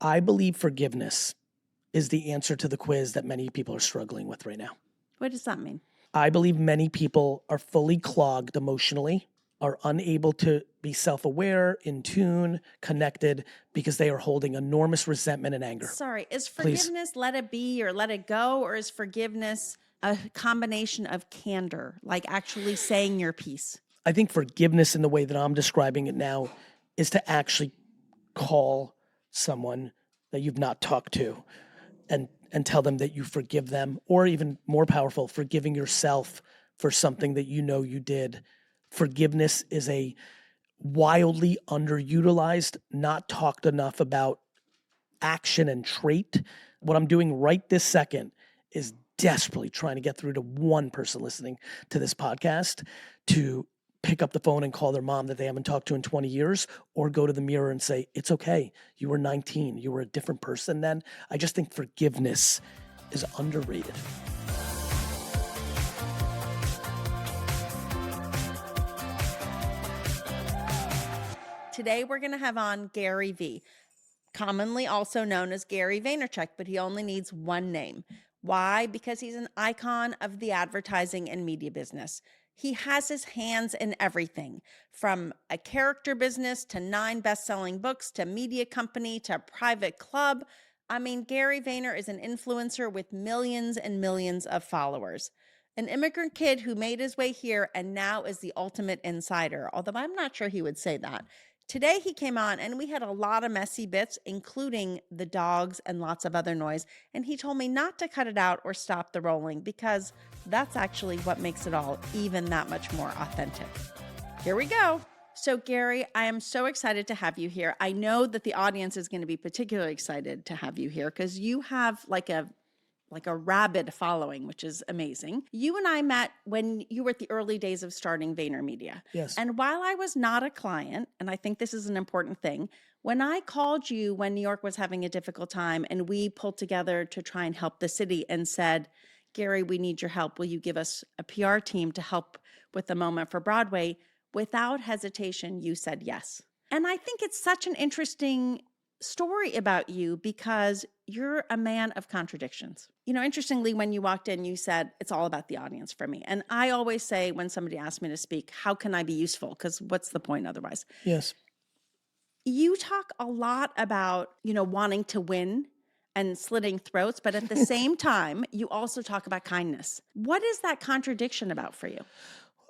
I believe forgiveness is the answer to the quiz that many people are struggling with right now. What does that mean? I believe many people are fully clogged emotionally, are unable to be self-aware, in tune, connected, because they are holding enormous resentment and anger. Sorry, is Please. forgiveness let it be or let it go, or is forgiveness a combination of candor, like actually saying your piece? I think forgiveness in the way that I'm describing it now is to actually call someone that you've not talked to and tell them that you forgive them, or even more powerful, forgiving yourself for something that you know you did. Forgiveness is a wildly underutilized, not talked enough about action and trait. What I'm doing right this second is desperately trying to get through to one person listening to this podcast to pick up the phone and call their mom that they haven't talked to in 20 years, or go to the mirror and say, it's okay. You were 19. You were a different person then. I just think forgiveness is underrated. Today, we're going to have on Gary V, commonly also known as Gary Vaynerchuk, but he only needs one name. Why? Because he's an icon of the advertising and media business. He has his hands in everything, from a character business to 9 best-selling books to media company to private club. I mean, Gary Vayner is an influencer with millions and millions of followers. An immigrant kid who made his way here and now is the ultimate insider, although I'm not sure he would say that. Today he came on and we had a lot of messy bits, including the dogs and lots of other noise. And he told me not to cut it out or stop the rolling because that's actually what makes it all even that much more authentic. Here we go. So Gary, I am so excited to have you here. I know that the audience is going to be particularly excited to have you here because you have like a rabid following, which is amazing. You and I met when you were at the early days of starting VaynerMedia. Yes. And while I was not a client, and I think this is an important thing, when I called you when New York was having a difficult time and we pulled together to try and help the city and said, Gary, we need your help. Will you give us a PR team to help with the moment for Broadway? Without hesitation, you said yes. And I think it's such an interesting story about you because you're a man of contradictions. You know, interestingly, when you walked in, you said, it's all about the audience for me. And I always say when somebody asks me to speak, how can I be useful? Because what's the point otherwise? Yes. You talk a lot about, wanting to win and slitting throats, but at the same time, you also talk about kindness. What is that contradiction about for you?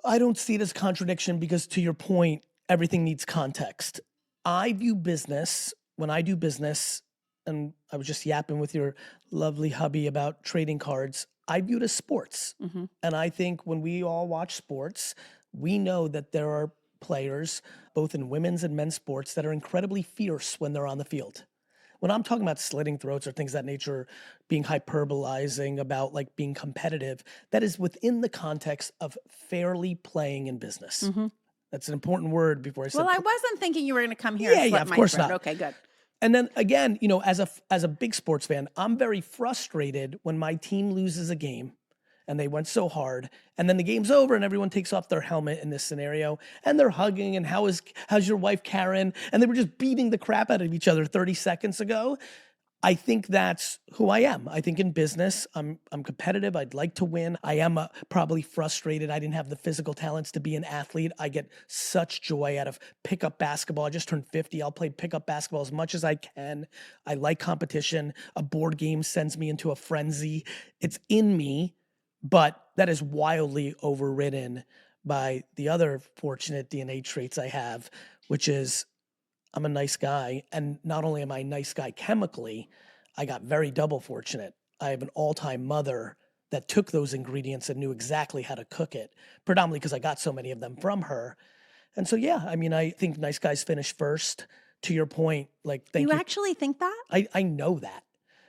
I don't see it as contradiction because, to your point, everything needs context. I view business, when I do business, and I was just yapping with your lovely hubby about trading cards, I view it as sports. Mm-hmm. And I think when we all watch sports, we know that there are players, both in women's and men's sports, that are incredibly fierce when they're on the field. When I'm talking about slitting throats or things of that nature, being hyperbolizing about like being competitive, that is within the context of fairly playing in business. Mm-hmm. That's an important word before I said. Well, I wasn't thinking you were going to come here and slit of my course throat. not. Okay, good. And then again, as a big sports fan, I'm very frustrated when my team loses a game and they went so hard, and then the game's over and everyone takes off their helmet in this scenario and they're hugging and how's your wife Karen, and they were just beating the crap out of each other 30 seconds ago. I think that's who I am. I think in business, I'm competitive. I'd like to win. I am probably frustrated. I didn't have the physical talents to be an athlete. I get such joy out of pickup basketball. I just turned 50. I'll play pickup basketball as much as I can. I like competition. A board game sends me into a frenzy. It's in me, but that is wildly overridden by the other fortunate DNA traits I have, which is I'm a nice guy. And not only am I a nice guy chemically, I got very double fortunate. I have an all-time mother that took those ingredients and knew exactly how to cook it, predominantly because I got so many of them from her. And so, yeah, I mean, I think nice guys finish first. To your point, like, thank you. You actually think that? I know that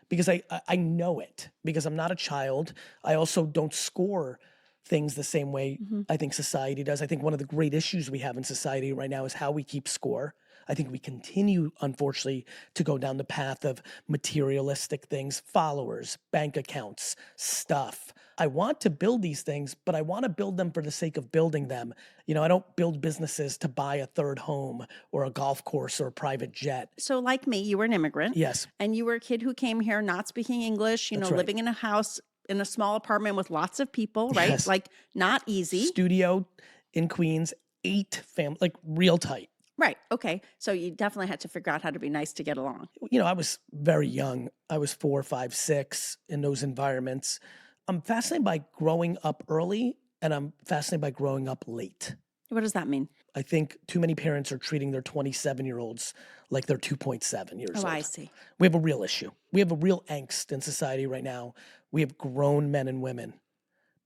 because I know it because I'm not a child. I also don't score things the same way I think society does. I think one of the great issues we have in society right now is how we keep score. I think we continue, unfortunately, to go down the path of materialistic things, followers, bank accounts, stuff. I want to build these things, but I want to build them for the sake of building them. I don't build businesses to buy a third home or a golf course or a private jet. So like me, you were an immigrant. Yes. And you were a kid who came here not speaking English, That's right. living in a house in a small apartment with lots of people, right? Yes. Like not easy. Studio in Queens, 8 family, like real tight. Right. Okay. So you definitely had to figure out how to be nice to get along. I was very young. I was 4, 5, 6 in those environments. I'm fascinated by growing up early, and I'm fascinated by growing up late. What does that mean? I think too many parents are treating their 27-year-olds like they're 2.7 years old. Oh, I see. We have a real issue. We have a real angst in society right now. We have grown men and women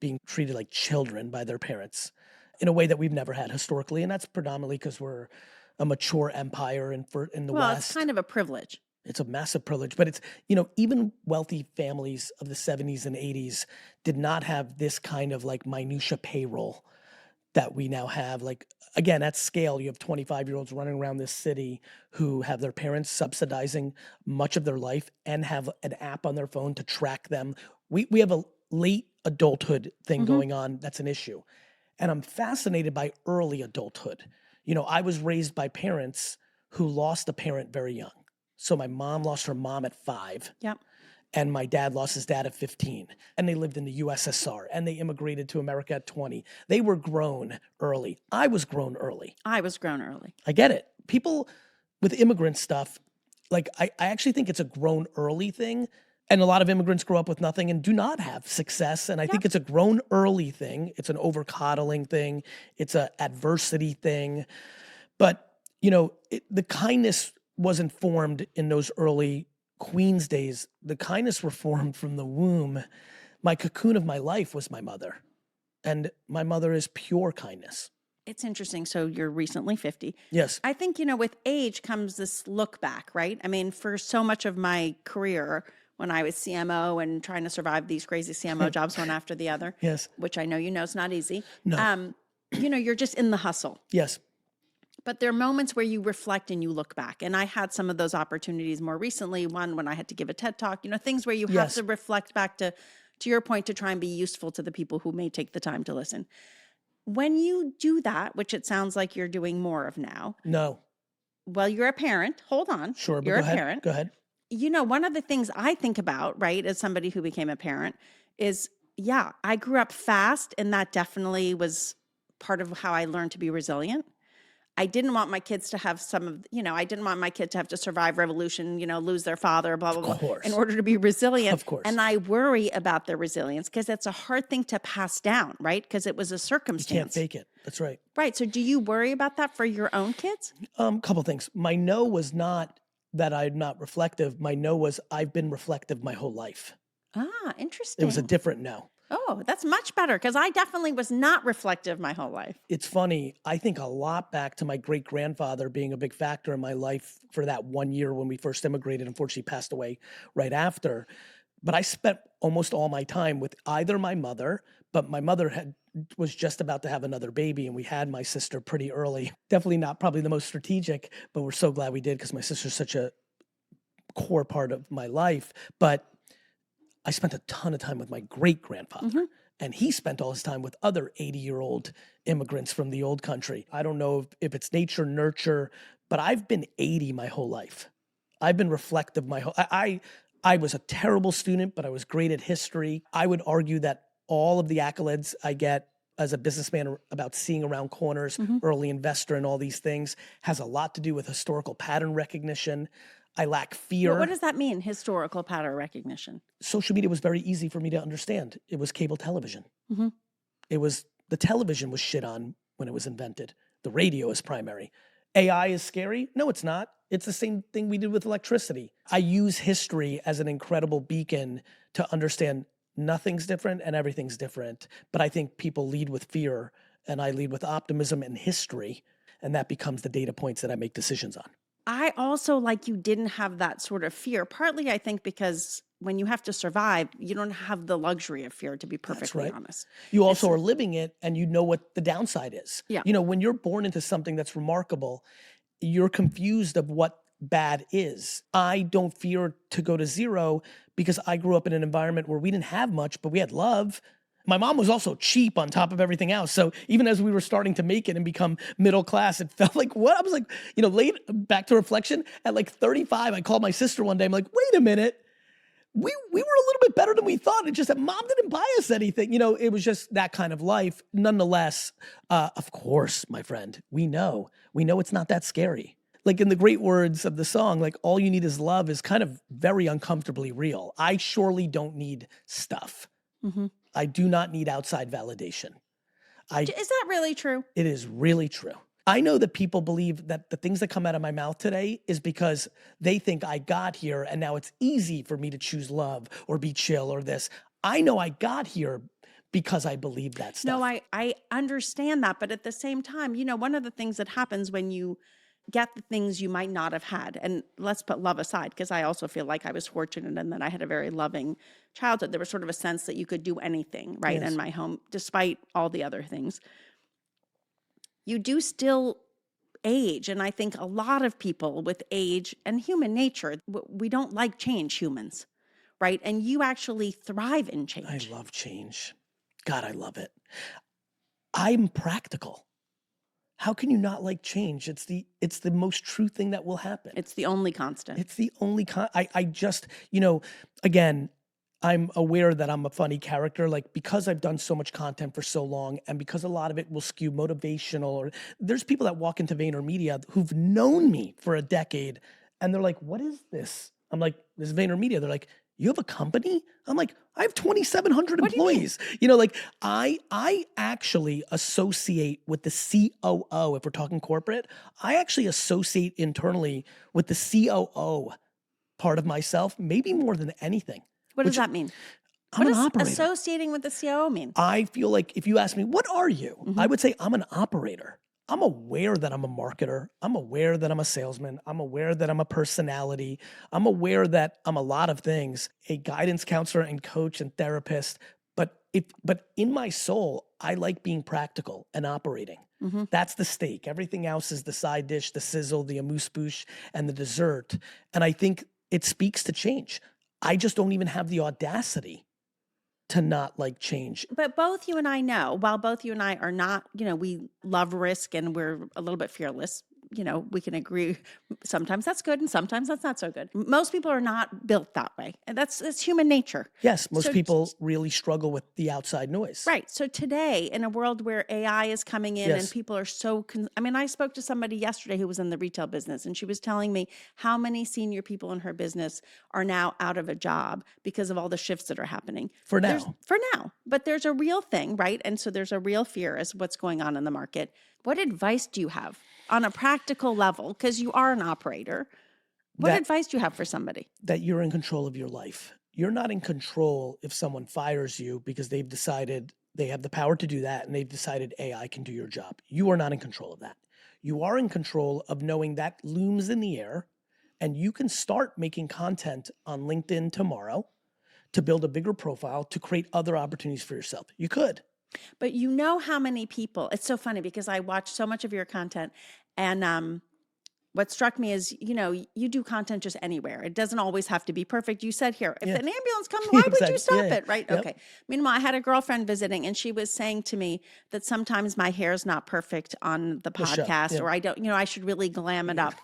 being treated like children by their parents in a way that we've never had historically. And that's predominantly because we're a mature empire in the Well, West. it's kind of a privilege. It's a massive privilege, but it's, even wealthy families of the 70s and 80s did not have this kind of like minutia payroll that we now have. Like, again, at scale, you have 25-year-olds running around this city who have their parents subsidizing much of their life and have an app on their phone to track them. We have a late adulthood thing going on that's an issue. And I'm fascinated by early adulthood. I was raised by parents who lost a parent very young. So my mom lost her mom at 5. Yep. And my dad lost his dad at 15. And they lived in the USSR. And they immigrated to America at 20. They were grown early. I was grown early. I was grown early. I get it. People with immigrant stuff, like I actually think it's a grown early thing. And a lot of immigrants grow up with nothing and do not have success. And I think it's a grown early thing. It's an over-coddling thing. It's an adversity thing. But, the kindness wasn't formed in those early Queens days. The kindness were formed from the womb. My cocoon of my life was my mother. And my mother is pure kindness. It's interesting. So you're recently 50. Yes. I think, with age comes this look back, right? I mean, for so much of my career, when I was CMO and trying to survive these crazy CMO jobs one after the other, Yes. which I know is not easy. No. You're just in the hustle. Yes. But there are moments where you reflect and you look back. And I had some of those opportunities more recently. One, when I had to give a TED Talk, things where you have to reflect back to your point, to try and be useful to the people who may take the time to listen. When you do that, which it sounds like you're doing more of now. No. Well, you're a parent. Hold on. Sure, but you're go a ahead. parent. Go ahead. One of the things I think about, right, as somebody who became a parent is, I grew up fast, and that definitely was part of how I learned to be resilient. I didn't want my kids to have I didn't want my kid to have to survive revolution, lose their father, blah, blah, blah, in order to be resilient. Of course. And I worry about their resilience because it's a hard thing to pass down, right? Because it was a circumstance. You can't fake it. That's right. Right. So do you worry about that for your own kids? Couple things. My no was not that I'm not reflective. My no was I've been reflective my whole life. Ah, interesting. It was a different no. Oh, that's much better because I definitely was not reflective my whole life. It's funny. I think a lot back to my great-grandfather being a big factor in my life for that 1 year when we first immigrated. Unfortunately, passed away right after. But I spent almost all my time with either my mother, but my mother was just about to have another baby, and we had my sister pretty early. Definitely not probably the most strategic, but we're so glad we did because my sister's such a core part of my life. But I spent a ton of time with my great-grandfather, and he spent all his time with other 80-year-old immigrants from the old country. I don't know if it's nature, nurture, but I've been 80 my whole life. I've been reflective my whole. I was a terrible student, but I was great at history. I would argue that all of the accolades I get as a businessman about seeing around corners, early investor, and all these things has a lot to do with historical pattern recognition. I lack fear. Well, what does that mean, historical pattern recognition? Social media was very easy for me to understand. It was cable television. The television was shit on when it was invented. The radio is primary. AI is scary? No, it's not. It's the same thing we did with electricity. I use history as an incredible beacon to understand nothing's different and everything's different. But I think people lead with fear, and I lead with optimism and history, and that becomes the data points that I make decisions on. I also, like you, didn't have that sort of fear. Partly, I think, because when you have to survive, you don't have the luxury of fear, to be perfectly honest. You also are living it, and you know what the downside is. Yeah. When you're born into something that's remarkable, you're confused of what bad is. I don't fear to go to zero because I grew up in an environment where we didn't have much, but we had love. My mom was also cheap on top of everything else. So even as we were starting to make it and become middle class, it felt like what? I was like, late back to reflection at like 35, I called my sister one day. I'm like, wait a minute. We were a little bit better than we thought. It's just that mom didn't buy us anything. It was just that kind of life. Nonetheless, of course, my friend, we know it's not that scary. Like in the great words of the song, like all you need is love is kind of very uncomfortably real. I surely don't need stuff. Mm-hmm. I do not need outside validation. Is that really true? It is really true. I know that people believe that the things that come out of my mouth today is because they think I got here and now it's easy for me to choose love or be chill or this. I know I got here because I believe that stuff. No, I understand that. But at the same time, one of the things that happens when you get the things you might not have had, and let's put love aside, because I also feel like I was fortunate and that I had a very loving childhood. There was sort of a sense that you could do anything, right, Yes. in my home, despite all the other things. You do still age. And I think a lot of people with age and human nature, we don't like change, humans, right? And you actually thrive in change. I love change. God, I love it. I'm practical. How can you not like change? It's the most true thing that will happen. It's the only constant. It's the only I just, again, I'm aware that I'm a funny character, like because I've done so much content for so long and because a lot of it will skew motivational, or there's people that walk into VaynerMedia who've known me for a decade and they're like, what is this? I'm like, this is VaynerMedia. They're like, you have a company? I'm like, I have 2,700 employees. I actually associate with the COO. If we're talking corporate, I actually associate internally with the COO part of myself, maybe more than anything. What does that mean? I'm an operator. Associating with the COO mean? I feel like if you ask me, what are you? Mm-hmm. I would say I'm an operator. I'm aware that I'm a marketer. I'm aware that I'm a salesman. I'm aware that I'm a personality. I'm aware that I'm a lot of things, a guidance counselor and coach and therapist. But in my soul, I like being practical and operating. Mm-hmm. That's the steak. Everything else is the side dish, the sizzle, the amuse-bouche, and the dessert. And I think it speaks to change. I just don't even have the audacity to not like change. But both you and I know, while both you and I are not, we love risk and we're a little bit fearless, we can agree sometimes that's good and sometimes that's not so good. Most people are not built that way. And that's human nature. Yes, most people really struggle with the outside noise. Right. So today, in a world where AI is coming in and people are so, I spoke to somebody yesterday who was in the retail business and she was telling me how many senior people in her business are now out of a job because of all the shifts that are happening. For now. But there's a real thing, right? And so there's a real fear as what's going on in the market. What advice do you have on a practical level? Because you are an operator. What advice do you have for somebody? That you're in control of your life. You're not in control if someone fires you because they've decided they have the power to do that and they've decided AI can do your job. You are not in control of that. You are in control of knowing that looms in the air and you can start making content on LinkedIn tomorrow to build a bigger profile, to create other opportunities for yourself. You could. But you know how many people, it's so funny because I watch so much of your content and what struck me is, you do content just anywhere. It doesn't always have to be perfect. You said here, if an ambulance comes, why would you stop it? Right? Yep. Okay. Meanwhile, I had a girlfriend visiting and she was saying to me that sometimes my hair is not perfect on the podcast or I don't, I should really glam it up.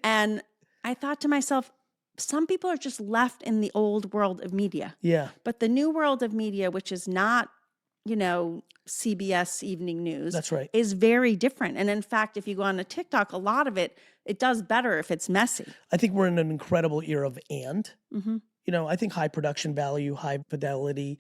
And I thought to myself, some people are just left in the old world of media. Yeah. But the new world of media, which is not, CBS Evening News. That's right. Is very different. And in fact, if you go on to TikTok, a lot of it does better if it's messy. I think we're in an incredible era of mm-hmm. I think high production value, high fidelity,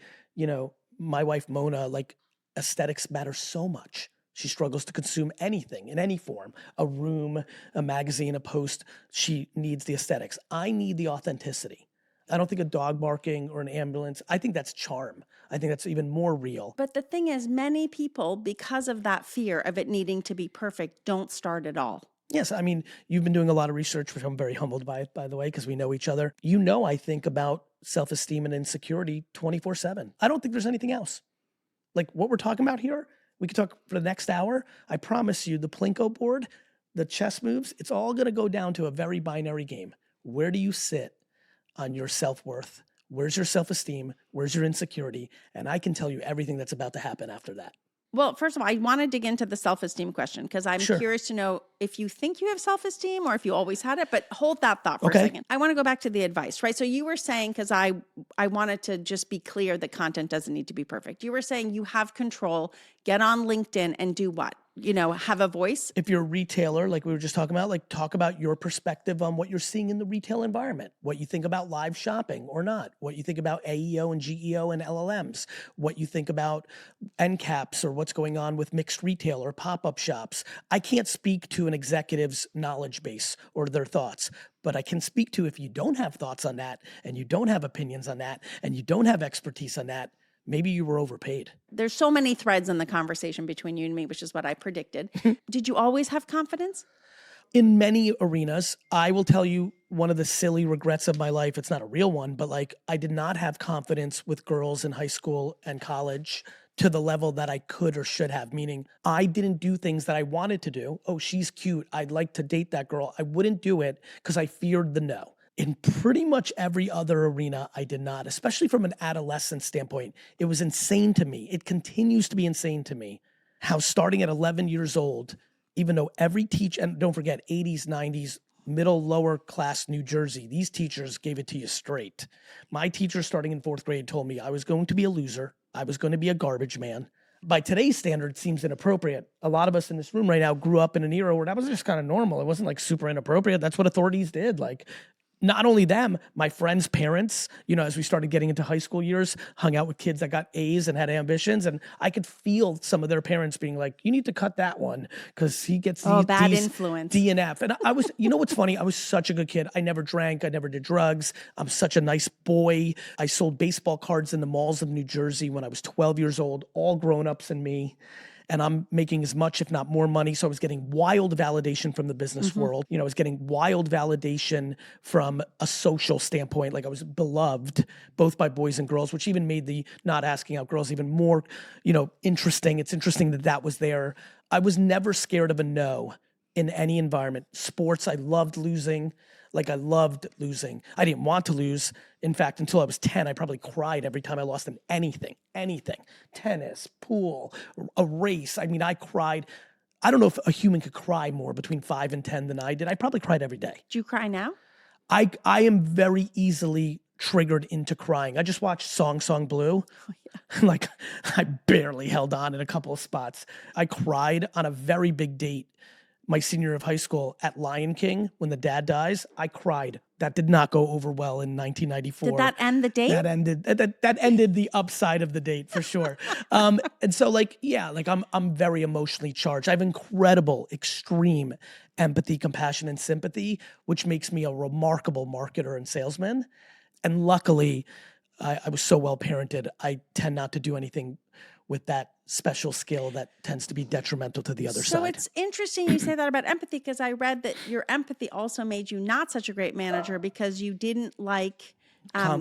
my wife, Mona, like aesthetics matter so much. She struggles to consume anything in any form, a room, a magazine, a post. She needs the aesthetics. I need the authenticity. I don't think a dog barking or an ambulance, I think that's charm. I think that's even more real. But the thing is, many people, because of that fear of it needing to be perfect, don't start at all. Yes, you've been doing a lot of research, which I'm very humbled by the way, because we know each other. I think about self-esteem and insecurity 24/7. I don't think there's anything else. Like what we're talking about here, we could talk for the next hour. I promise you the Plinko board the chess moves, it's all going to go down to a very binary game. Where do you sit on your self-worth? Where's your self-esteem? Where's your insecurity? And I can tell you everything that's about to happen after that. Well, first of all, I want to dig into the self-esteem question because I'm Sure. curious to know if you think you have self-esteem or if you always had it, but hold that thought for Okay. a second. I want to go back to the advice, right? So you were saying, because I wanted to just be clear that content doesn't need to be perfect. You were saying you have control, get on LinkedIn and do what? Have a voice. If you're a retailer, like we were just talking about, like talk about your perspective on what you're seeing in the retail environment, what you think about live shopping or not, what you think about AEO and GEO and LLMs, what you think about NCAPs or what's going on with mixed retail or pop-up shops. I can't speak to an executive's knowledge base or their thoughts, but I can speak to if you don't have thoughts on that and you don't have opinions on that and you don't have expertise on that, maybe you were overpaid. There's so many threads in the conversation between you and me, which is what I predicted. Did you always have confidence? In many arenas, I will tell you one of the silly regrets of my life. It's not a real one, but like I did not have confidence with girls in high school and college to the level that I could or should have, meaning I didn't do things that I wanted to do. Oh, she's cute. I'd like to date that girl. I wouldn't do it because I feared the no. In pretty much every other arena, I did not, especially from an adolescent standpoint. It was insane to me. It continues to be insane to me how starting at 11 years old, even though every teacher, and don't forget, 80s, 90s, middle, lower class New Jersey, these teachers gave it to you straight. My teacher starting in 4th grade told me I was going to be a loser. I was going to be a garbage man. By today's standards, seems inappropriate. A lot of us in this room right now grew up in an era where that was just kind of normal. It wasn't like super inappropriate. That's what authorities did. Like, not only them, my friends' parents, as we started getting into high school years, hung out with kids that got A's and had ambitions. And I could feel some of their parents being like, you need to cut that one because he gets bad influence. D and F. And I was, what's funny? I was such a good kid. I never drank. I never did drugs. I'm such a nice boy. I sold baseball cards in the malls of New Jersey when I was 12 years old, all grown-ups and me. And I'm making as much, if not more money. So I was getting wild validation from the business world. I was getting wild validation from a social standpoint. Like I was beloved both by boys and girls, which even made the not asking out girls even more, interesting. It's interesting that that was there. I was never scared of a no in any environment. Sports, I loved losing. Like I loved losing. I didn't want to lose. In fact, until I was 10, I probably cried every time I lost in anything. Tennis, pool, a race. I mean, I cried. I don't know if a human could cry more between 5 and 10 than I did. I probably cried every day. Do you cry now? I am very easily triggered into crying. I just watched Song Blue. Oh, yeah. Like I barely held on in a couple of spots. I cried on a very big date my senior year of high school at Lion King when the dad dies. I cried. That did not go over well in 1994. Did that end the date? That ended the upside of the date for sure. And so I'm very emotionally charged. I have incredible, extreme empathy, compassion, and sympathy, which makes me a remarkable marketer and salesman. And luckily, I was so well parented. I tend not to do anything with that special skill that tends to be detrimental to the other side. So it's interesting you say that about empathy because I read that your empathy also made you not such a great manager because you didn't like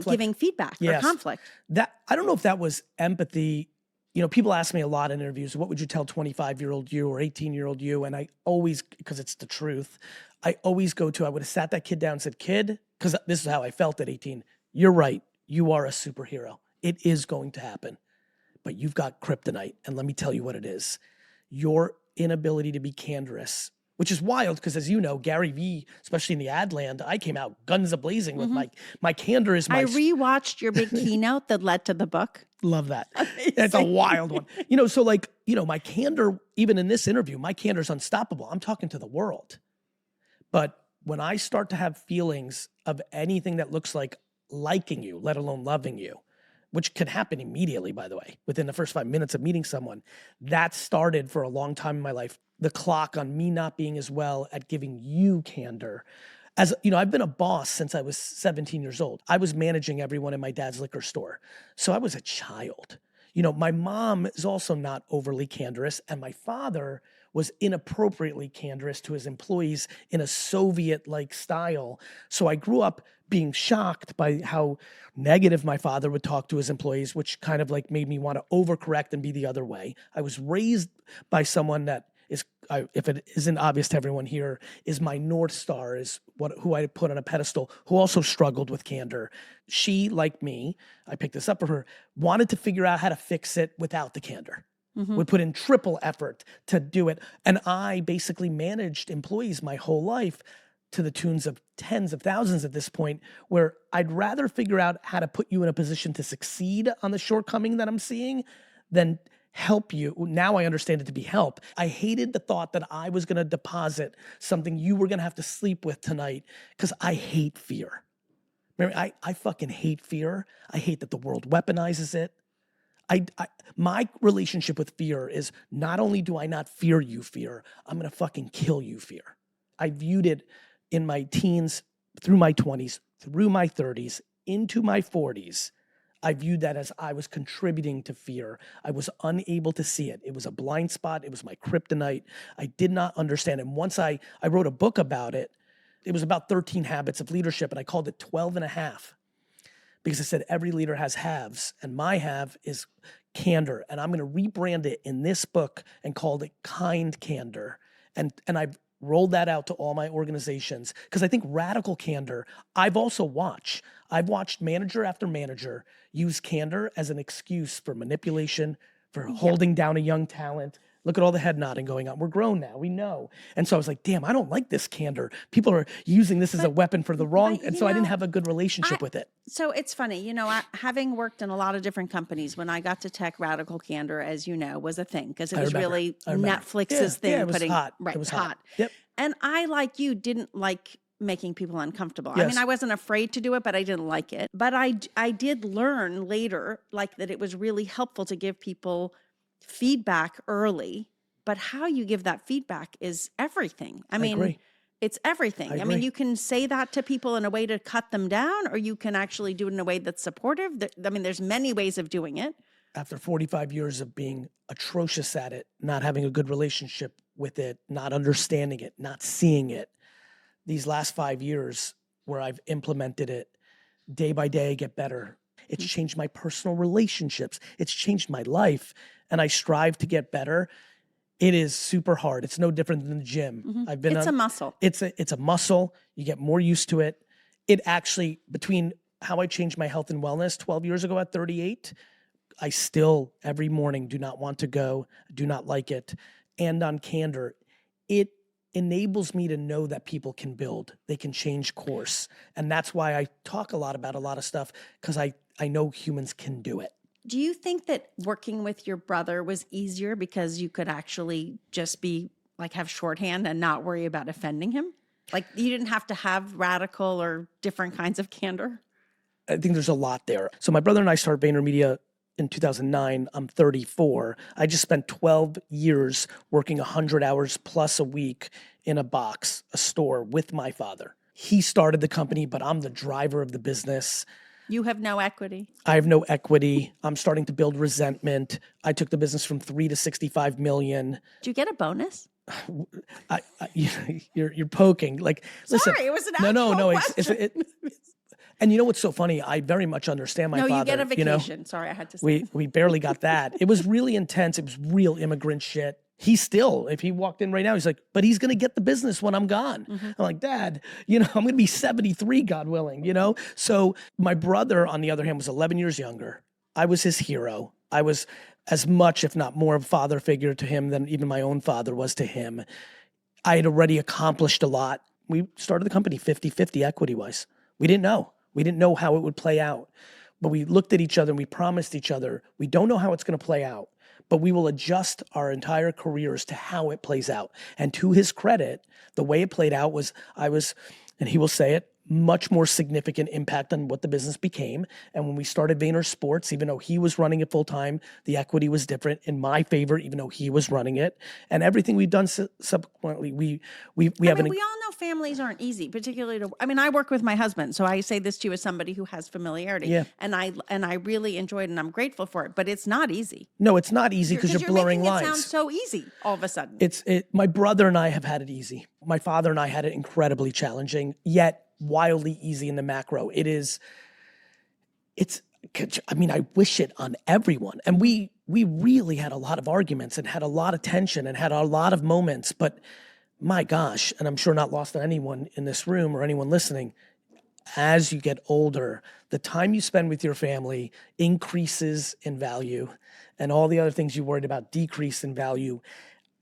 giving feedback or conflict. That I don't know if that was empathy. People ask me a lot in interviews, what would you tell 25-year-old you or 18-year-old you? And I always, because it's the truth, I always go to, I would have sat that kid down and said, kid, because this is how I felt at 18. You're right. You are a superhero. It is going to happen. But you've got kryptonite, and let me tell you what it is. Your inability to be candorous, which is wild because, as you know, Gary Vee, especially in the ad land, I came out guns a-blazing with my candor is my... I rewatched your big keynote that led to the book. Love that. That's a wild one. My candor, even in this interview, my candor is unstoppable. I'm talking to the world. But when I start to have feelings of anything that looks like liking you, let alone loving you, which can happen immediately, by the way, within the first 5 minutes of meeting someone. That started for a long time in my life. The clock on me not being as well at giving you candor. As I've been a boss since I was 17 years old. I was managing everyone in my dad's liquor store. So I was a child. My mom is also not overly candorous, and my father was inappropriately candorous to his employees in a Soviet-like style. So I grew up being shocked by how negative my father would talk to his employees, which kind of like made me want to overcorrect and be the other way. I was raised by someone that is if it isn't obvious to everyone here, is my North Star, is who I put on a pedestal, who also struggled with Candor. She, like me, I picked this up for her, wanted to figure out how to fix it without the Candor. Would put in triple effort to do it. And I basically managed employees my whole life to the tunes of tens of thousands at this point, where I'd rather figure out how to put you in a position to succeed on the shortcoming that I'm seeing than help you. Now I understand it to be help. I hated the thought that I was going to deposit something you were going to have to sleep with tonight, because I hate fear. Mary, I fucking hate fear. I hate that the world weaponizes it. My relationship with fear is, not only do I not fear you, fear, I'm going to fucking kill you, fear. I viewed it in my teens, through my 20s, through my 30s, into my 40s. I viewed that as I was contributing to fear. I was unable to see it. It was a blind spot. It was my kryptonite. I did not understand. And once I wrote a book about it, it was about 13 habits of leadership, and I called it 12 and a half. Because I said every leader has halves, and my half is candor. And I'm going to rebrand it in this book and called it Kind Candor. And I've rolled that out to all my organizations, because I think radical candor, I've watched manager after manager use candor as an excuse for manipulation, for holding down a young talent. Look at all the head nodding going on. We're grown now, we know. And so I was like, damn, I don't like this candor. People are using this as a weapon for the wrong. And so I didn't have a good relationship with it. So it's funny, having worked in a lot of different companies, when I got to tech, radical candor, as you know, was a thing, because it was really Netflix's thing. Yeah, it was hot. Right, it was hot. Yep. And I, like you, didn't like making people uncomfortable. Yes. I mean, I wasn't afraid to do it, but I didn't like it. But I did learn later, like, that it was really helpful to give people feedback early. But how you give that feedback is everything. I mean, agree. It's everything. I mean, you can say that to people in a way to cut them down, or you can actually do it in a way that's supportive. I mean, there's many ways of doing it. After 45 years of being atrocious at it, not having a good relationship with it, not understanding it, not seeing it, these last 5 years where I've implemented it day by day, get better. It's changed my personal relationships. It's changed my life. And I strive to get better. It is super hard. It's no different than the gym. It's a muscle. It's a muscle. You get more used to it. It actually, between how I changed my health and wellness 12 years ago at 38, I still every morning do not want to go, do not like it. And on Candor, it enables me to know that people can build, they can change course. And that's why I talk a lot about a lot of stuff, because I know humans can do it. Do you think that working with your brother was easier because you could actually just be like, have shorthand and not worry about offending him? Like, you didn't have to have radical or different kinds of candor? I think there's a lot there. So my brother and I started VaynerMedia in 2009. I'm 34. I just spent 12 years working 100 hours plus a week in a store with my father. He started the company, but I'm the driver of the business. You have no equity. I have no equity. I'm starting to build resentment. I took the business from 3 to 65 million. Do you get a bonus? You're poking. Like, listen. Sorry, it was an actual question. And you know what's so funny? I very much understand my father. No, you get a vacation. Sorry, I had to say. We barely got that. It was really intense. It was real immigrant shit. He still, if he walked in right now, he's like, but he's going to get the business when I'm gone. I'm like, Dad, I'm going to be 73, God willing, So my brother, on the other hand, was 11 years younger. I was his hero. I was as much, if not more, of a father figure to him than even my own father was to him. I had already accomplished a lot. We started the company 50-50 equity-wise. We didn't know. We didn't know how it would play out. But we looked at each other and we promised each other, we don't know how it's going to play out, but we will adjust our entire careers to how it plays out. And to his credit, the way it played out was and he will say it, much more significant impact on what the business became. And when we started Vayner Sports, even though he was running it full time, the equity was different in my favor, even though he was running it. And everything we've done subsequently, we we all know families aren't easy, particularly I work with my husband, so I say this to you as somebody who has familiarity. Yeah. And I really enjoyed it, and I'm grateful for it, but it's not easy. No, it's not easy because you're blurring making lines. It sounds so easy all of a sudden. My brother and I have had it easy. My father and I had it incredibly challenging, yet wildly easy in the macro. I wish it on everyone. And we we really had a lot of arguments and had a lot of tension and had a lot of moments. But my gosh, and I'm sure not lost on anyone in this room or anyone listening, as you get older, the time you spend with your family increases in value, and all the other things you worried about decrease in value.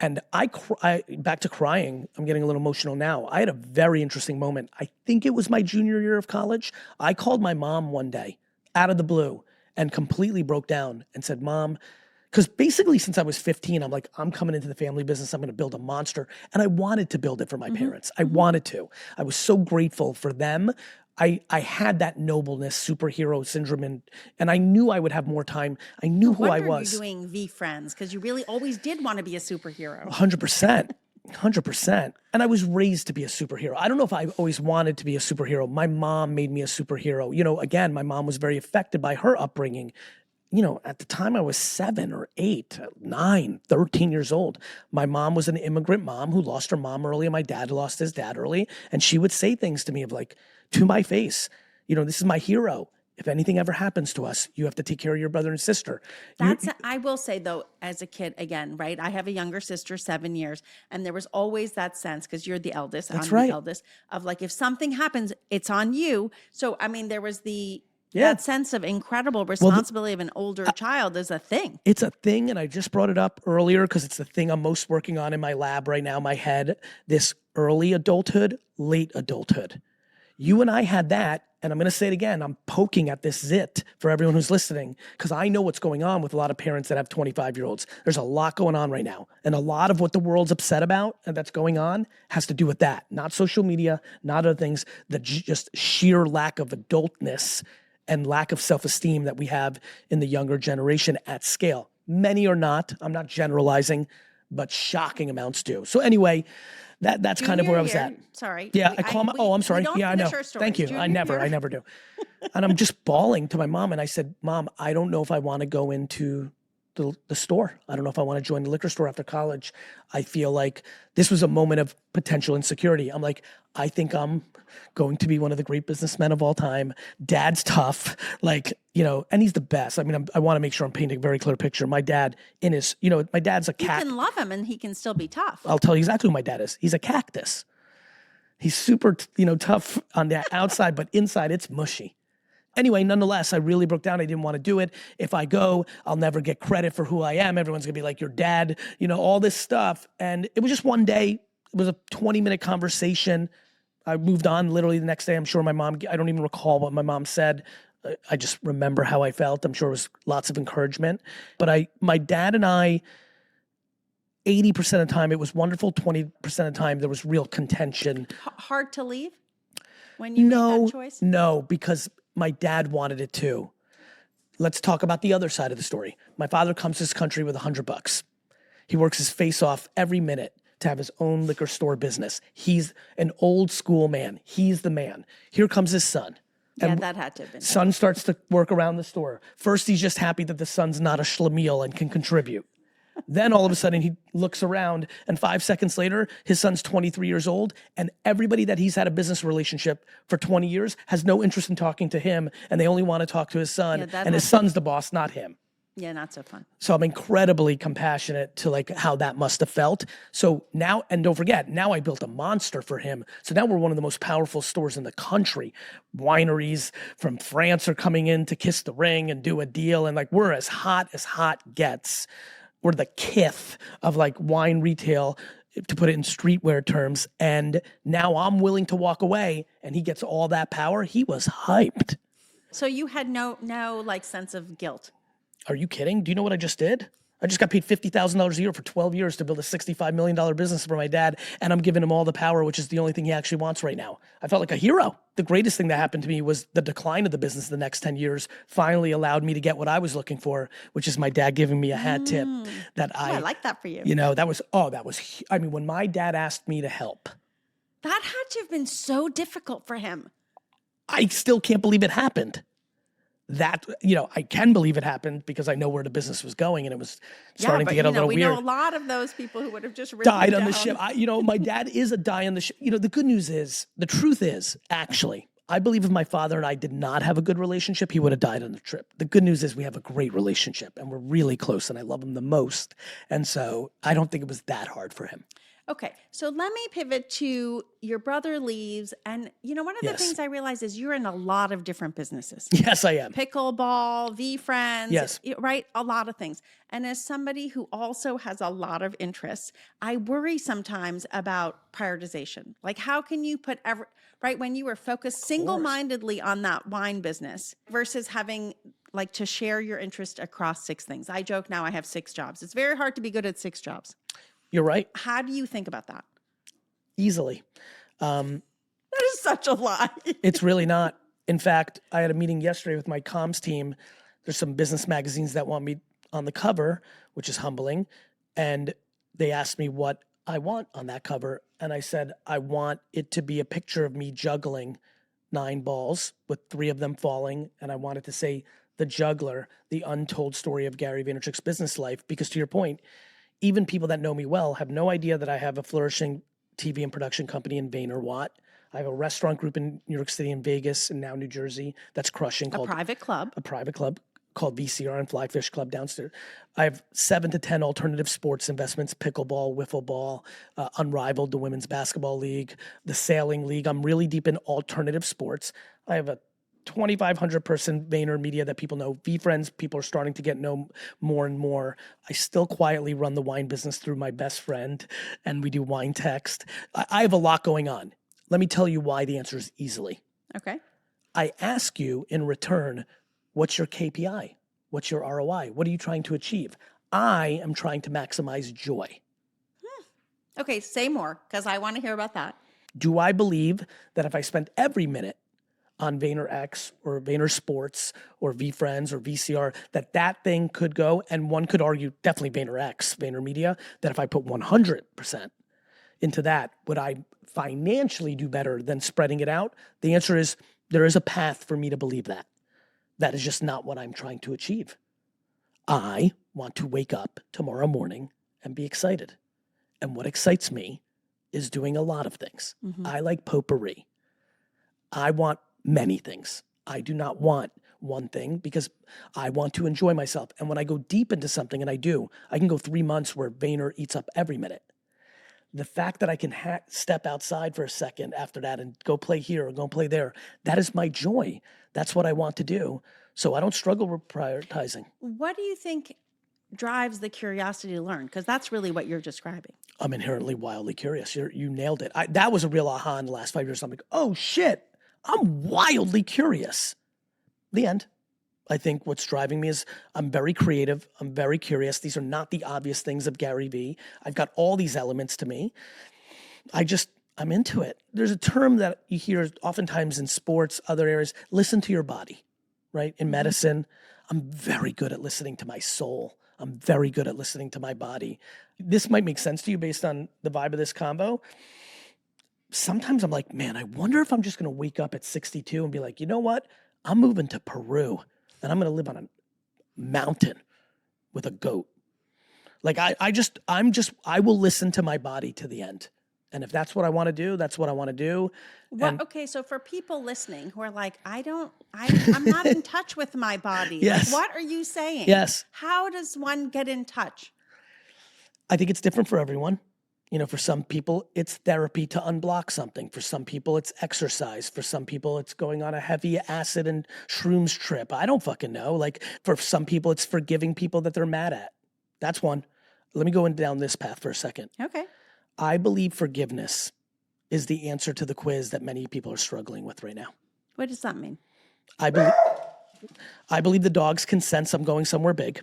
And back to crying, I'm getting a little emotional now. I had a very interesting moment. I think it was my junior year of college. I called my mom one day out of the blue and completely broke down and said, Mom, because basically since I was 15, I'm like, I'm coming into the family business. I'm going to build a monster. And I wanted to build it for my parents. I wanted to. I was so grateful for them. I had that nobleness, superhero syndrome, and I knew I would have more time. I knew who I was. You're doing V Friends because you really always did want to be a superhero. 100%. 100%. And I was raised to be a superhero. I don't know if I always wanted to be a superhero. My mom made me a superhero. You know, again, my mom was very affected by her upbringing. You know, at the time I was 7 or 8, 9, 13 years old. My mom was an immigrant mom who lost her mom early, and my dad lost his dad early. And she would say things to me of like, to my face, you know, this is my hero. If anything ever happens to us, you have to take care of your brother and sister. I will say though, as a kid, again, right? I have a younger sister, 7 years, and there was always that sense, because you're the eldest, I'm the eldest, of like, if something happens, it's on you. So, I mean, there was that sense of incredible responsibility of an older child is a thing. It's a thing, and I just brought it up earlier because it's the thing I'm most working on in my lab right now, my head, this early adulthood, late adulthood. You and I had that, and I'm going to say it again, I'm poking at this zit for everyone who's listening, because I know what's going on with a lot of parents that have 25-year-olds. There's a lot going on right now, and a lot of what the world's upset about and that's going on has to do with that. Not social media, not other things, the just sheer lack of adultness and lack of self-esteem that we have in the younger generation at scale. Many are not, I'm not generalizing, but shocking amounts do. So anyway, that's kind of where I was at. Sorry. Yeah, I'm sorry. Yeah, I know. Thank you. I never do. And I'm just bawling to my mom, and I said, Mom, I don't know if I want to go into the store. I don't know if I want to join the liquor store after college. I feel like this was a moment of potential insecurity. I'm like, I think I'm going to be one of the great businessmen of all time. Dad's tough, like, you know, and he's the best. I mean, I want to make sure I'm painting a very clear picture. My dad my dad's a cat. You can love him and he can still be tough. I'll tell you exactly who my dad is. He's a cactus. He's super, tough on the outside, but inside it's mushy. Anyway, nonetheless, I really broke down. I didn't want to do it. If I go, I'll never get credit for who I am. Everyone's going to be like, your dad, all this stuff. And it was just one day. It was a 20-minute conversation. I moved on literally the next day. I'm sure my mom, I don't even recall what my mom said. I just remember how I felt. I'm sure it was lots of encouragement. But my dad and I, 80% of the time, it was wonderful. 20% of the time, there was real contention. Hard to leave when you made that choice? No, because my dad wanted it too. Let's talk about the other side of the story. My father comes to this country with $100. He works his face off every minute to have his own liquor store business. He's an old school man. He's the man. Here comes his son. Yeah, that had to have been. Son starts to work around the store. First, he's just happy that the son's not a schlemiel and can contribute. Then all of a sudden he looks around, and 5 seconds later, his son's 23 years old, and everybody that he's had a business relationship for 20 years has no interest in talking to him, and they only want to talk to his son, and his son's the boss, not him. Yeah, not so fun. So I'm incredibly compassionate to like how that must have felt. So now, and don't forget, now I built a monster for him. So now we're one of the most powerful stores in the country. Wineries from France are coming in to kiss the ring and do a deal, and like we're as hot gets. We're the kith of like wine retail, to put it in streetwear terms. And now I'm willing to walk away, and he gets all that power. He was hyped. So you had no like sense of guilt. Are you kidding? Do you know what I just did? I just got paid $50,000 a year for 12 years to build a $65 million business for my dad, and I'm giving him all the power, which is the only thing he actually wants right now. I felt like a hero. The greatest thing that happened to me was the decline of the business the next 10 years finally allowed me to get what I was looking for, which is my dad giving me a hat tip that I like that for you. I mean, when my dad asked me to help. That had to have been so difficult for him. I still can't believe it happened. That, I can believe it happened because I know where the business was going, and it was starting to get a little weird. We know a lot of those people who would have just died on the ship. My dad is a die on the ship. The good news is, the truth is, actually, I believe if my father and I did not have a good relationship, he would have died on the trip. The good news is we have a great relationship and we're really close and I love him the most. And so I don't think it was that hard for him. Okay, so let me pivot to your brother leaves. And, one of the Yes. things I realize is you're in a lot of different businesses. Yes, I am. Pickleball, V-Friends, Yes. right? A lot of things. And as somebody who also has a lot of interests, I worry sometimes about prioritization. Like, how can you put right when you were focused single-mindedly on that wine business versus having like to share your interest across 6 things? I joke now I have 6 jobs. It's very hard to be good at 6 jobs. You're right. How do you think about that? Easily. That is such a lie. It's really not. In fact, I had a meeting yesterday with my comms team. There's some business magazines that want me on the cover, which is humbling. And they asked me what I want on that cover. And I said, I want it to be a picture of me juggling 9 balls with 3 of them falling. And I wanted to say the juggler, the untold story of Gary Vaynerchuk's business life. Because to your point, even people that know me well have no idea that I have a flourishing TV and production company in Vaynerchuk. I have a restaurant group in New York City and Vegas and now New Jersey that's crushing. A private club Called VCR and Fly Fish Club downstairs. I have 7 to 10 alternative sports investments, pickleball, wiffle ball, Unrivaled, the women's basketball league, the sailing league. I'm really deep in alternative sports. I have a 2,500 person Vayner media that people know. V-Friends, people are starting to get know more and more. I still quietly run the wine business through my best friend, and we do wine text. I have a lot going on. Let me tell you why the answer is easily. Okay. I ask you in return, what's your KPI? What's your ROI? What are you trying to achieve? I am trying to maximize joy. Okay, say more, because I want to hear about that. Do I believe that if I spent every minute on VaynerX or Vayner Sports or V-Friends or VCR, that thing could go, and one could argue definitely VaynerX, VaynerMedia, that if I put 100% into that, would I financially do better than spreading it out? The answer is there is a path for me to believe that. That is just not what I'm trying to achieve. I want to wake up tomorrow morning and be excited. And what excites me is doing a lot of things. Mm-hmm. I like potpourri. I want many things. I do not want one thing because I want to enjoy myself. And when I go deep into something, and I do, I can go 3 months where Vayner eats up every minute. The fact that I can step outside for a second after that and go play here or go play there, that is my joy. That's what I want to do. So I don't struggle with prioritizing. What do you think drives the curiosity to learn? Because that's really what you're describing. I'm inherently wildly curious. You nailed it. That was a real aha in the last 5 years. I'm like, oh shit, I'm wildly curious. The end. I think what's driving me is I'm very creative. I'm very curious. These are not the obvious things of Gary Vee. I've got all these elements to me. I'm into it. There's a term that you hear oftentimes in sports, other areas, listen to your body, right? In medicine, I'm very good at listening to my soul. I'm very good at listening to my body. This might make sense to you based on the vibe of this combo. Sometimes I'm like, man, I wonder if I'm just going to wake up at 62 and be like, you know what? I'm moving to Peru and I'm going to live on a mountain with a goat. Like I will listen to my body to the end. And if that's what I want to do, that's what I want to do. Okay, so for people listening who are like, I'm not in touch with my body. Yes. Like, what are you saying? Yes. How does one get in touch? I think it's different for everyone. For some people, it's therapy to unblock something. For some people, it's exercise. For some people, it's going on a heavy acid and shrooms trip. I don't fucking know. Like for some people, it's forgiving people that they're mad at. That's one. Let me go down this path for a second. Okay. I believe forgiveness is the answer to the quiz that many people are struggling with right now. What does that mean? I believe the dogs can sense I'm going somewhere big.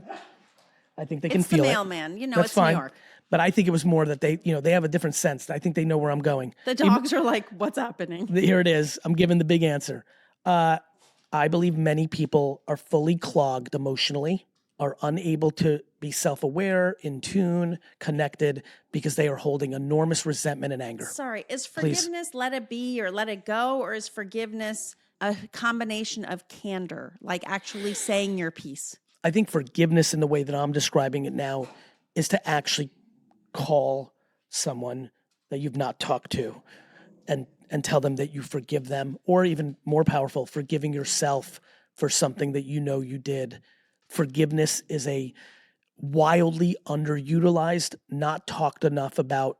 I think they can feel it. It's the mailman. That's It's fine. New York. But I think it was more that they have a different sense. I think they know where I'm going. The dogs are like, what's happening? Here it is. I'm giving the big answer. I believe many people are fully clogged emotionally, are unable to be self-aware, in tune, connected, because they are holding enormous resentment and anger. Sorry, is forgiveness let it be or let it go? Or is forgiveness a combination of candor, like actually saying your piece? I think forgiveness in the way that I'm describing it now is to actually call someone that you've not talked to and and tell them that you forgive them, or even more powerful, forgiving yourself for something that you know you did. Forgiveness is a wildly underutilized, not talked enough about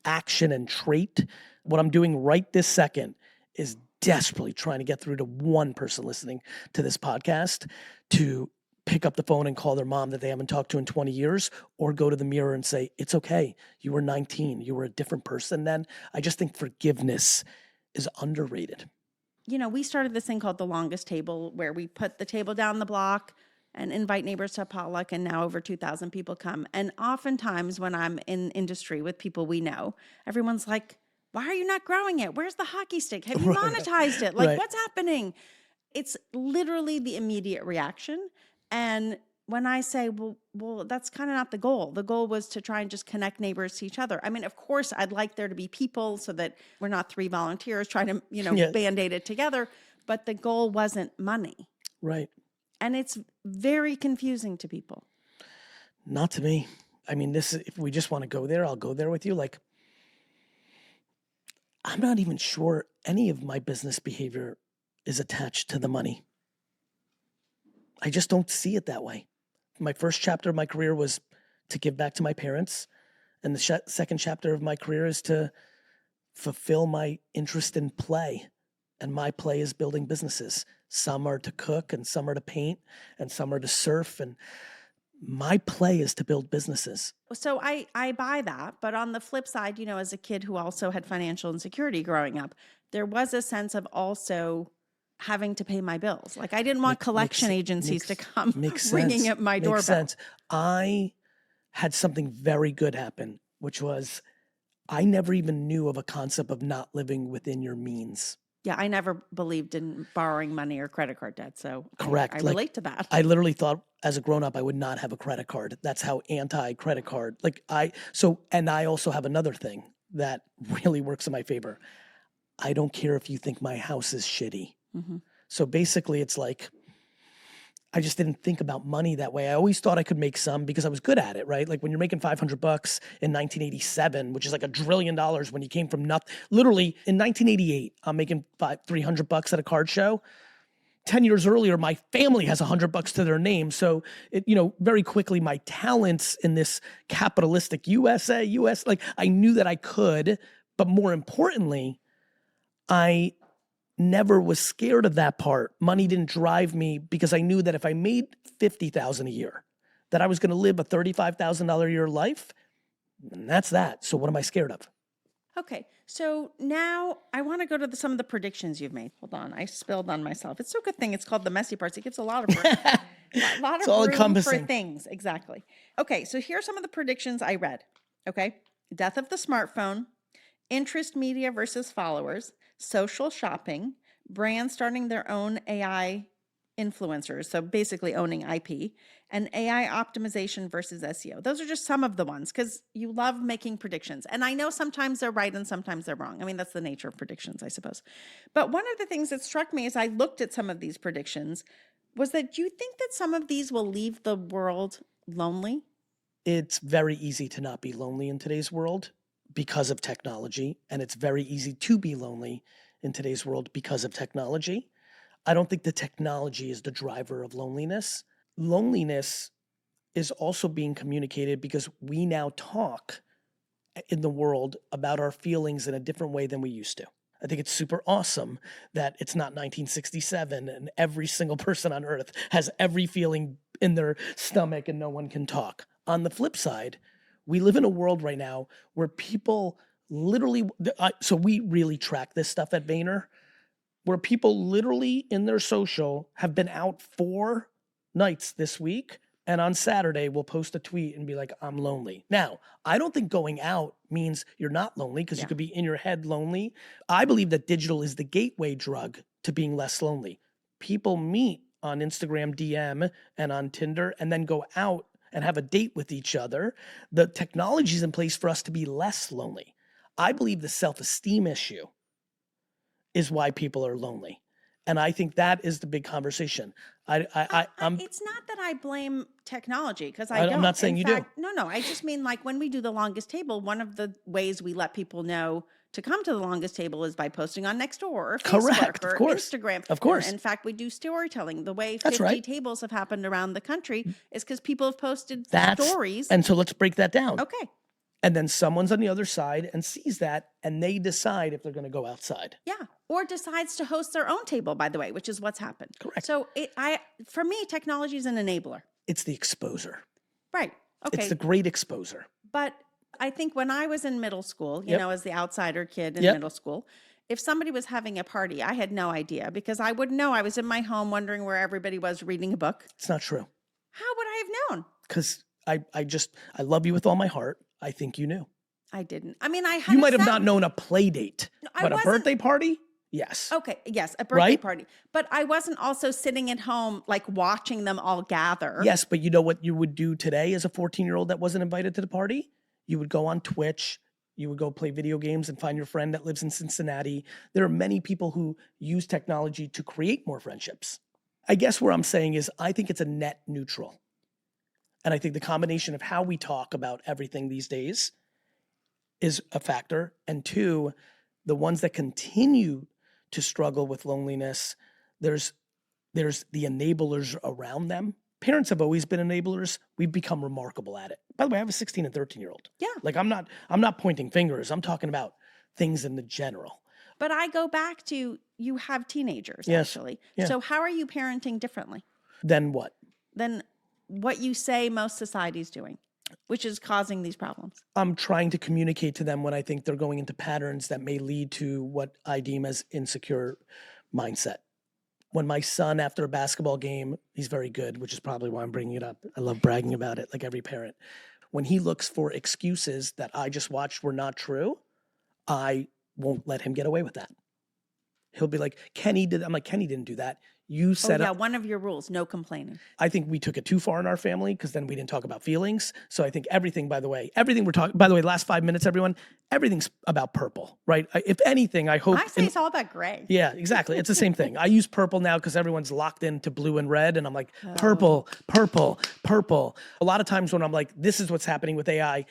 action and trait. What I'm doing right this second is desperately trying to get through to one person listening to this podcast to pick up the phone and call their mom that they haven't talked to in 20 years, or go to the mirror and say, it's okay. You were 19. You were a different person then. I just think forgiveness is underrated. You know, we started this thing called the longest table, where we put the table down the block and invite neighbors to a potluck, and now over 2,000 people come. And oftentimes when I'm in industry with people we know, everyone's like, why are you not growing it? Where's the hockey stick? Have you monetized it? Like, what's happening? It's literally the immediate reaction. And when I say, well, that's kind of not the goal. The goal was to try and just connect neighbors to each other. I mean, of course, I'd like there to be people so that we're not 3 volunteers trying to, Band-Aid it together. But the goal wasn't money. Right. And it's very confusing to people. Not to me. I mean, if we just want to go there, I'll go there with you. Like, I'm not even sure any of my business behavior is attached to the money. I just don't see it that way. My first chapter of my career was to give back to my parents. And the second chapter of my career is to fulfill my interest in play. And my play is building businesses. Some are to cook, and some are to paint, and some are to surf. And my play is to build businesses. So I buy that. But on the flip side, as a kid who also had financial insecurity growing up, there was a sense of also having to pay my bills. Like, I didn't want collection agencies to come ringing at my doorbell. Makes sense. I had something very good happen, which was I never even knew of a concept of not living within your means. Yeah, I never believed in borrowing money or credit card debt. So correct. I relate to that. I literally thought as a grown-up I would not have a credit card. That's how anti-credit card. And I also have another thing that really works in my favor. I don't care if you think my house is shitty. Mm-hmm. So basically it's like, I just didn't think about money that way. I always thought I could make some because I was good at it, right? Like when you're making $500 in 1987, which is like $1 trillion when you came from nothing. Literally in 1988, I'm making $300 at a card show. 10 years earlier, my family has $100 to their name. So very quickly, my talents in this capitalistic US, like I knew that I could, but more importantly, I never was scared of that part. Money didn't drive me because I knew that if I made $50,000 a year, that I was going to live a $35,000 a year life. And that's that. So what am I scared of? Okay. So now I want to go to some of the predictions you've made. Hold on. I spilled on myself. It's a good thing it's called the messy parts. It gives a lot of room, room for things. Exactly. Okay. So here are some of the predictions I read. Okay. Death of the smartphone, interest media versus followers, social shopping, brands starting their own AI influencers, so basically owning IP, and AI optimization versus SEO. Those are just some of the ones because you love making predictions. And I know sometimes they're right and sometimes they're wrong. I mean, that's the nature of predictions, I suppose. But one of the things that struck me as I looked at some of these predictions was that you think that some of these will leave the world lonely? It's very easy to not be lonely in today's world because of technology, and it's very easy to be lonely in today's world because of technology. I don't think the technology is the driver of loneliness. Loneliness is also being communicated because we now talk in the world about our feelings in a different way than we used to. I think it's super awesome that it's not 1967 and every single person on earth has every feeling in their stomach and no one can talk. On the flip side, we live in a world right now where people literally, so we really track this stuff at Vayner, where people literally in their social have been out 4 nights this week, and on Saturday will post a tweet and be like, I'm lonely. Now, I don't think going out means you're not lonely because you could be in your head lonely. I believe that digital is the gateway drug to being less lonely. People meet on Instagram DM and on Tinder and then go out and have a date with each other. The technology is in place for us to be less lonely. I believe the self-esteem issue is why people are lonely. And I think that is the big conversation. It's not that I blame technology because I don't. I'm not saying you do. No. I just mean like when we do the longest table, one of the ways we let people know to come to the longest table is by posting on Nextdoor or Correct, Facebook of or course. Instagram. Of course. In fact, we do storytelling. The way That's 50 right. tables have happened around the country is because people have posted That's stories. And so let's break that down. Okay. And then someone's on the other side and sees that, and they decide if they're going to go outside. Yeah. Or decides to host their own table, by the way, which is what's happened. Correct. So for me, technology is an enabler. It's the exposer. Right. Okay. It's the great exposer. But I think when I was in middle school, you Yep. know, as the outsider kid in Yep. middle school, if somebody was having a party, I had no idea because I wouldn't know. I was in my home wondering where everybody was reading a book. It's not true. How would I have known? Because I love you with all my heart. I think you knew. I didn't. I mean, I had You might have not known a play date, I but a wasn't- birthday party? Yes. Okay, yes, a birthday Right? party. But I wasn't also sitting at home like watching them all gather. Yes, but you know what you would do today as a 14-year-old that wasn't invited to the party? You would go on Twitch. You would go play video games and find your friend that lives in Cincinnati. There are many people who use technology to create more friendships. I guess where I'm saying is I think it's a net neutral. And I think the combination of how we talk about everything these days is a factor. And two, the ones that continue to struggle with loneliness, there's the enablers around them. Parents have always been enablers. We've become remarkable at it. By the way, I have a 16 and 13-year-old. Yeah. Like I'm not pointing fingers. I'm talking about things in the general. But I go back to you have teenagers, Yes. actually. Yeah. So how are you parenting differently Then what? than what you say most society's doing, which is causing these problems? I'm trying to communicate to them when I think they're going into patterns that may lead to what I deem as insecure mindset. When my son, after a basketball game, he's very good, which is probably why I'm bringing it up. I love bragging about it, like every parent. When he looks for excuses that I just watched were not true, I won't let him get away with that. He'll be like, Kenny did. I'm like, Kenny didn't do that. You set up. One of your rules, no complaining. I think we took it too far in our family because then we didn't talk about feelings. So I think everything, by the way, everything we're talking, by the way, last 5 minutes, everyone, everything's about purple, right? If anything, I hope. I say it's all about gray. Yeah, exactly. It's the same thing. I use purple now because everyone's locked into blue and red. And I'm like, purple, purple, purple. A lot of times when I'm like, this is what's happening with AI,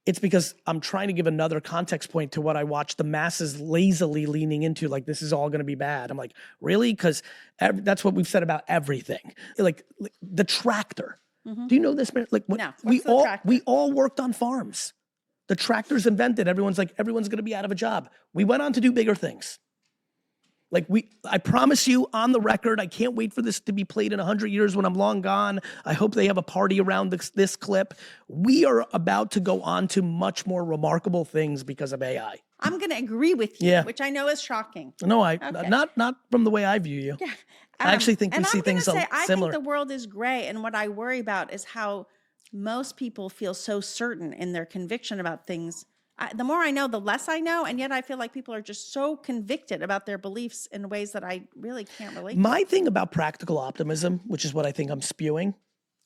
it's because I'm trying to give another context point to what I watch the masses lazily leaning into, like, this is all going to be bad. I'm like, really? Because that's what we've said about everything. Like the tractor. Do you know this? Like No. we What's the all tractor? we all worked on farms. The tractor's invented. Everyone's like, everyone's going to be out of a job. We went on to do bigger things. Like I promise you on the record, I can't wait for this to be played in 100 years when I'm long gone. I hope they have a party around this clip. We are about to go on to much more remarkable things because of AI. I'm going to agree with you, Yeah. which I know is shocking. No, Okay. not from the way I view you. Yeah. I actually think we and see I'm gonna things say, I similar. think the world is gray, and what I worry about is how most people feel so certain in their conviction about things. The more I know, the less I know, and yet I feel like people are just so convicted about their beliefs in ways that I really can't relate to. My thing about practical optimism, which is what I think I'm spewing.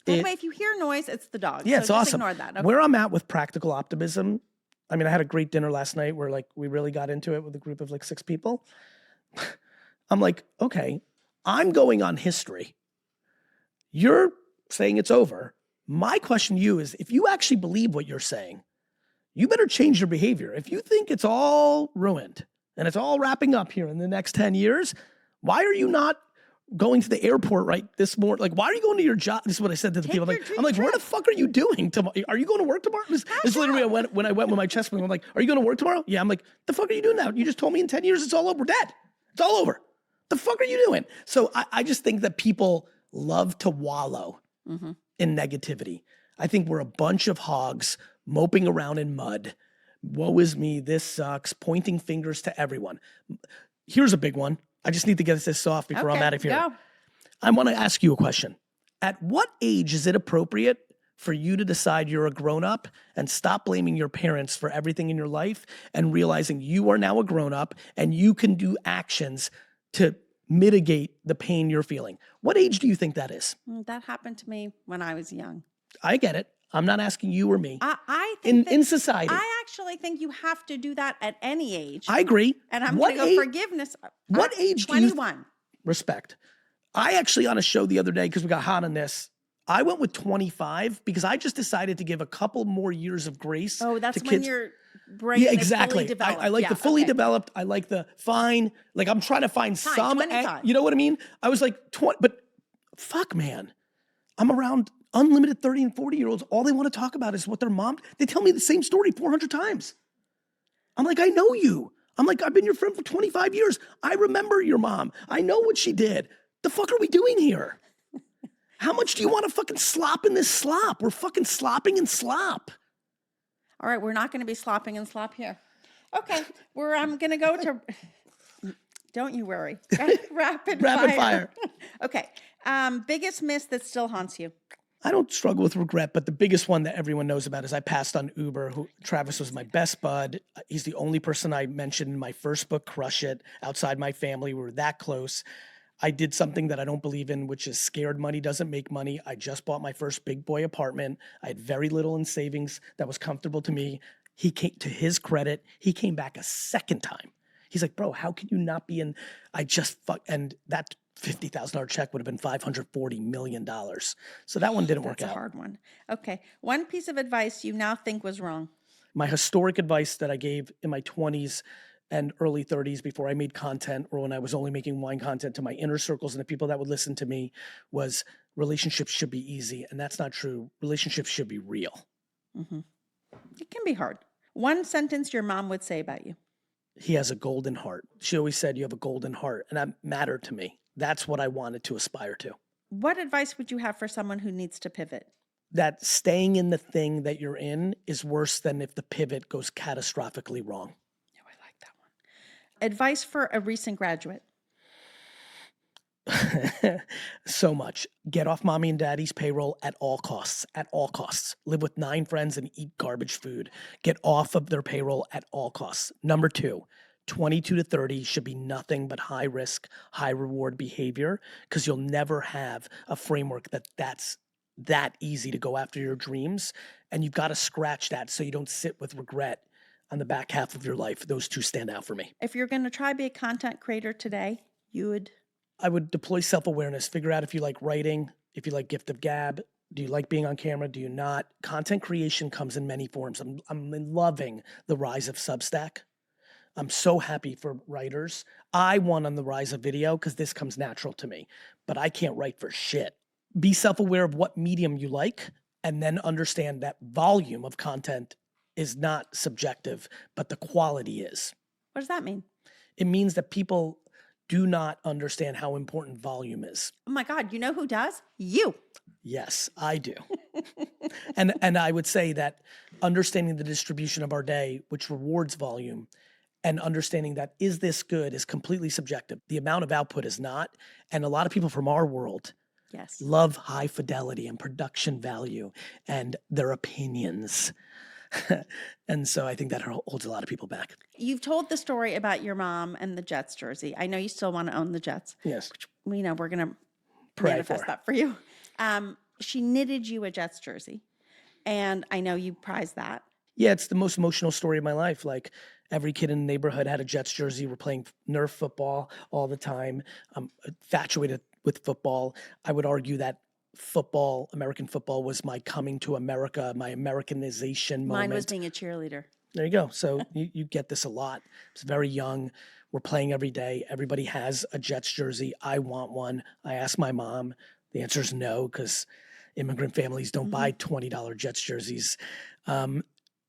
By the way, if you hear noise, it's the dog. Yeah, so it's just awesome. Ignore that. Okay. Where I'm at with practical optimism, I mean, I had a great dinner last night where like we really got into it with a group of like 6 people. I'm like, okay, I'm going on history. You're saying it's over. My question to you is, if you actually believe what you're saying, you better change your behavior. If you think it's all ruined and it's all wrapping up here in the next 10 years, why are you not going to the airport right this morning? Like, why are you going to your job? This is what I said to the people. I'm like, where the fuck are you doing tomorrow? Are you going to work tomorrow? It's literally when I went with my chest pain. I'm like, are you going to work tomorrow? Yeah. I'm like, the fuck are you doing now? You just told me in 10 years it's all over. We're dead. It's all over. The fuck are you doing? So I just think that people love to wallow in negativity. I think we're a bunch of hogs moping around in mud. Woe is me. This sucks. Pointing fingers to everyone. Here's a big one. I just need to get this off before I'm out of here. Go. I want to ask you a question. At what age is it appropriate for you to decide you're a grown-up and stop blaming your parents for everything in your life and realizing you are now a grown-up and you can do actions to mitigate the pain you're feeling? What age do you think that is? That happened to me when I was young. I get it. I'm not asking you or me. I think In society. I actually think you have to do that at any age. I agree. And I'm going to go forgiveness. What age do you 21. Respect. I actually, on a show the other day, because we got hot on this, I went with 25 because I just decided to give a couple more years of grace Oh, that's to when kids. you're brain Yeah, that's exactly. fully developed. I like Yeah, the fully okay. developed. I like the fine. Like I'm trying to find Fine, some, 25. you know what I mean? I was like 20, but fuck, man. I'm around unlimited 30 and 40-year-olds. All they want to talk about is what their mom, they tell me the same story 400 times. I'm like, I know you. I'm like, I've been your friend for 25 years. I remember your mom. I know what she did. The fuck are we doing here? How much do you want to fucking slop in this slop? We're fucking slopping in slop. All right, we're not going to be slopping and slop here. Okay, I'm going to go to, don't you worry, rapid Fire. Okay, biggest miss that still haunts you. I don't struggle with regret, but the biggest one that everyone knows about is I passed on Uber, who Travis was my best bud. He's the only person I mentioned in my first book, Crush It, outside my family. We were that close. I did something that I don't believe in, which is scared money doesn't make money. I just bought my first big boy apartment. I had very little in savings that was comfortable to me. He came, to his credit, he came back a second time. He's like, bro, how could you not be in? And that $50,000 check would have been $540 million. So that one didn't work out. That's a hard one. Okay. One piece of advice you now think was wrong. My historic advice that I gave in my 20s and early 30s before I made content, or when I was only making wine content, to my inner circles and the people that would listen to me, was relationships should be easy. And that's not true. Relationships should be real. Mm-hmm. It can be hard. One sentence your mom would say about you. He has a golden heart. She always said, you have a golden heart. And that mattered to me. That's what I wanted to aspire to. What advice would you have for someone who needs to pivot? That staying in the thing that you're in is worse than if the pivot goes catastrophically wrong. Oh, I like that one. Advice for a recent graduate. So much. Get off mommy and daddy's payroll at all costs. At all costs. Live with 9 friends and eat garbage food. Get off of their payroll at all costs. Number 2, 22 to 30 should be nothing but high risk, high reward behavior, because you'll never have a framework that's that easy to go after your dreams. And you've got to scratch that so you don't sit with regret on the back half of your life. Those 2 stand out for me. If you're going to try to be a content creator today, I would deploy self-awareness, figure out if you like writing, if you like gift of gab, do you like being on camera, do you not? Content creation comes in many forms. I'm loving the rise of Substack. I'm so happy for writers. I won on the rise of video because this comes natural to me, but I can't write for shit. Be self-aware of what medium you like, and then understand that volume of content is not subjective, but the quality is. What does that mean? It means that people do not understand how important volume is. Oh my God, you know who does? You. Yes, I do. and I would say that understanding the distribution of our day, which rewards volume, and understanding that is this good is completely subjective. The amount of output is not. And a lot of people from our world love high fidelity and production value and their opinions. And so I think that holds a lot of people back. You've told the story about your mom and the Jets jersey. I know you still want to own the Jets. Yes. Which, you know, we're going to manifest that for you. She knitted you a Jets jersey, and I know you prize that. Yeah, it's the most emotional story of my life. Like every kid in the neighborhood had a Jets jersey. We're playing Nerf football all the time. I'm infatuated with football. I would argue that football, American football, was my coming to America, my Americanization moment. Mine was being a cheerleader. There you go. So you get this a lot. It's very young. We're playing every day. Everybody has a Jets jersey. I want one. I asked my mom. The answer is no, because immigrant families don't buy $20 Jets jerseys.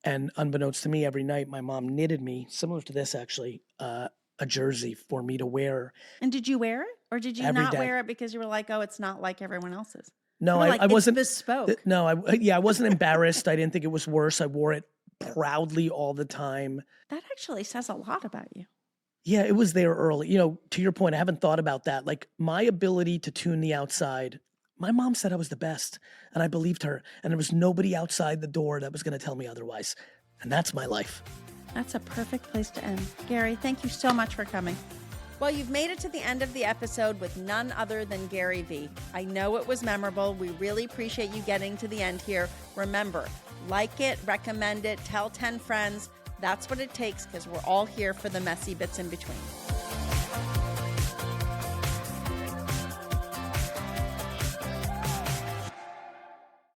And unbeknownst to me, every night my mom knitted me, similar to this actually, a jersey for me to wear. And did you wear it? Or did you not wear it because you were like, oh, it's not like everyone else's? No, I wasn't. It's bespoke. No, I wasn't embarrassed. I didn't think it was worse. I wore it proudly all the time. That actually says a lot about you. Yeah, it was there early. You know, to your point, I haven't thought about that. Like my ability to tune the outside. My mom said I was the best, and I believed her. And there was nobody outside the door that was going to tell me otherwise. And that's my life. That's a perfect place to end. Gary, thank you so much for coming. Well, you've made it to the end of the episode with none other than Gary V. I know it was memorable. We really appreciate you getting to the end here. Remember, like it, recommend it, tell 10 friends. That's what it takes, because we're all here for the messy bits in between.